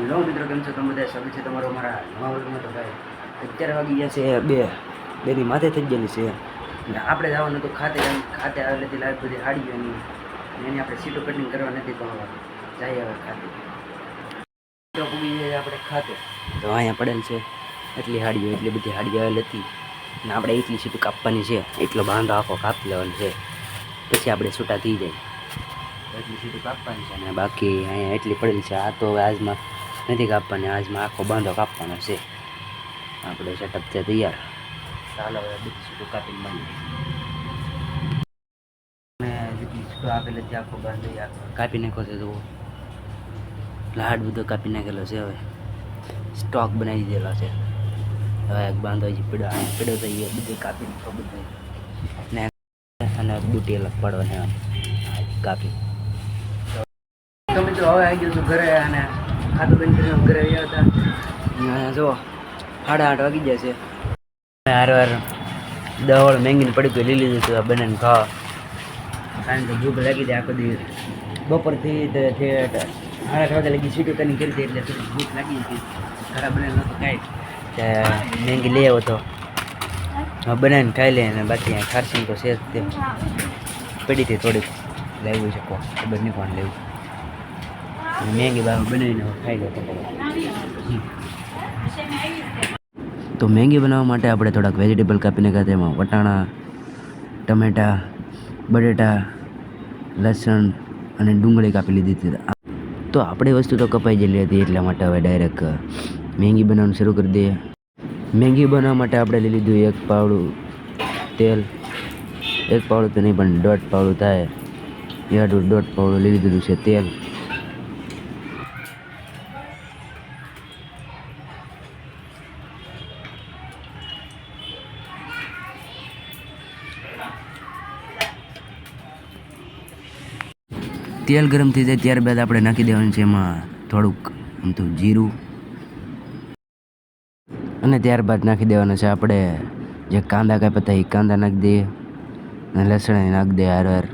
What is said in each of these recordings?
Hello મિત્રો, કેમ છો તમે બધા? સ્વાગત છે તમારો અમારા નવા વર્ગમાં. તો ભાઈ અત્યારે વાગી ગયા છે બેની માથે થઈ ગયેલી છે. અને આપણે જવાનું તો ખાતે આવેલી લાઈવ બધી હાડીઓની એની આપણે સીટો કટિંગ કરવા નથી, પણ જઈએ હવે ખાતે. તો પૂગી જાય આપણે ખાતે. તો અહીંયા પડેલ છે એટલી હાડીઓ, એટલી બધી હાડીઓ આવેલી હતી અને આપણે એટલી સીટો કાપવાની છે. એટલો બાંધો આખો કાપી લેવાનો છે, પછી આપણે છૂટા થઈ જાય. એટલી સીટો કાપવાની છે અને બાકી અહીંયા એટલી પડેલી છે. આ તો હવે આજમાં નથી કાપવાની, આજમાં આખો બાંધો કાપવાનો છે. આપણે સેટઅપ છે તૈયાર. ચાલો હવે બધી સીટો કાપીને બાંધી અને જેટલી સીટો આપેલી હતી આખો બાંધો કાપી નાખ્યો છે. તો લાડ બધો કાપી નાખેલો છે. હવે સ્ટોક બનાવી દીધેલો છે. હવે એક બાંધો હજી પીડો થઈ ગયો, બધું કાપી નાખો બધું ને અને બુટી અલગ પાડવાની કાપી. તો મિત્રો હવે આવી ગયો છું ઘરે અને ખાતું બંધ કરીને ઘરે આવ્યા હતા. જો 8:30 વાગી ગયા છે. હારવાર દવળ મેંગીને પડી ગઈ લઈ લીધું હતું બનાવીને ખાવા, કારણ કે ભૂખ લાગી જાય આખો દિવસ. બપોરથી 8:30 વાગ્યા લગી સીટો કરીને કરી હતી, એટલે થોડી ભૂખ લાગી હતી. ખરાબ બનાવી નહોતું કાંઈ, મેંગી લઈ આવ્યો હતો. હવે બનાવીને ખાઈ લે. અને બાકી ખારસી તો છે જ, તે પડી હતી થોડીક લેવું છે, ખબર નહીં કોણ લેવું. મેંગી બાબા બનાવીને ખાઈ લો. તો મેંગી બનાવવા માટે આપણે થોડાક વેજીટેબલ કાપીને ખાતે, એમાં વટાણા, ટમેટાં, બટેટા, લસણ અને ડુંગળી કાપી લીધી હતી. તો આપણી વસ્તુ તો કપાઈ ગયેલી હતી, એટલા માટે હવે ડાયરેક્ટ મેંગી બનાવવાનું શરૂ કરી દઈએ. મેંગી બનાવવા માટે આપણે લઈ લીધું 1 પાવડું તેલ. 1 પાવડું તો નહીં, પણ 1.5 પાવડું થાય. 1.5 પાવડું લઈ લીધું છે તેલ. તેલ ગરમ થઈ જાય ત્યારબાદ આપણે નાખી દેવાનું છે એમાં થોડુંક આમતું જીરું, અને ત્યારબાદ નાખી દેવાનું છે આપણે જે કાંદા કાપ્યા હતા એ કાંદા નાખી દઈએ, અને લસણ નાખી દઈએ હારવાર.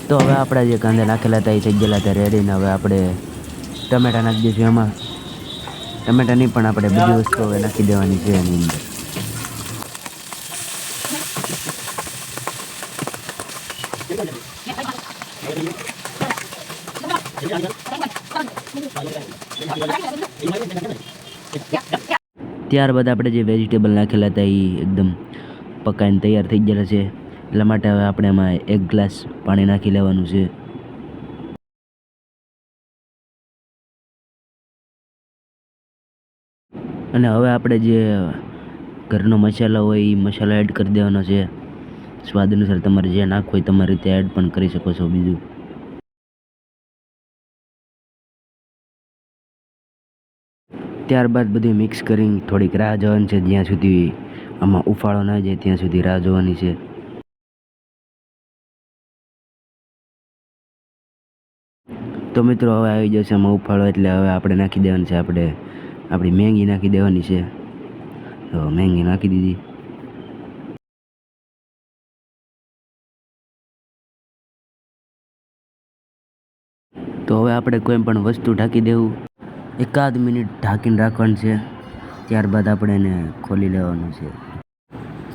તો હવે આપણા જે કાંદા નાખેલા હતા એ થઈ ગયેલા હતા રેડીને. હવે આપણે ટમેટા નાખી દઈશું એમાં. ટમેટા નહીં, પણ આપણે બધી વસ્તુ હવે નાખી દેવાની છે એની અંદર. ત્યારબાદ આપણે જે વેજીટેબલ નાખેલા હતા એ એકદમ પકાઈને તૈયાર થઈ ગયેલા છે. એટલા માટે હવે આપણે એમાં 1 ગ્લાસ પાણી નાખી લેવાનું છે. અને હવે આપણે જે ઘરનો મસાલો હોય એ મસાલો એડ કરી દેવાનો છે. સ્વાદ અનુસાર તમારે જે નાખવું હોય તમારી રીતે એડ પણ કરી શકો છો. બીજું ત્યારબાદ બધું મિક્સ કરીને થોડીક રાહ જોવાની છે, જ્યાં સુધી આમાં ઉફાળો ના જાય ત્યાં સુધી રાહ જોવાની છે. તો મિત્રો હવે આવી જશે આમાં ઉફાળો, એટલે હવે આપણે નાખી દેવાની છે આપણી મેંગી નાખી દેવાની છે. તો મેંગી નાખી દીધી. તો હવે આપણે કોઈ પણ વસ્તુ ઢાંકી દેવું, 1 મિનિટ ઢાંકીને રાખવાનું છે. ત્યારબાદ આપણે એને ખોલી લેવાનું છે.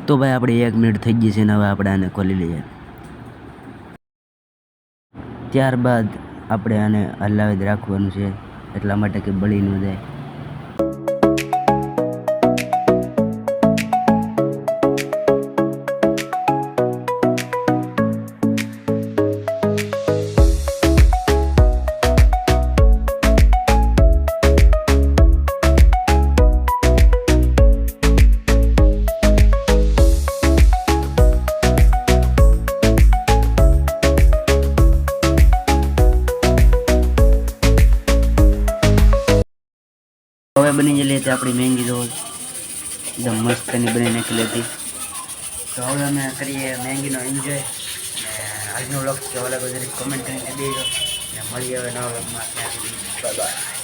તો ભાઈ આપણે 1 મિનિટ થઈ ગઈ છે ને હવે આપણે આને ખોલી લઈએ. ત્યારબાદ આપણે આને હલાવી જ રાખવાનું છે, એટલા માટે કે બળી ન જાય. હવે બની ગયેલી હતી આપણી મેંગી તો એકદમ મસ્ત એની બની નાખેલી હતી. તો હવે અમે કરીએ મેંગીનો એન્જોય. અને આજનો વ્લોગ કેવો લાગ્યો જરીક કમેન્ટ કરીને દેજો. અને મળીએ હવે નવા વ્લોગમાં. ત્યાં સુધી બાય બાય.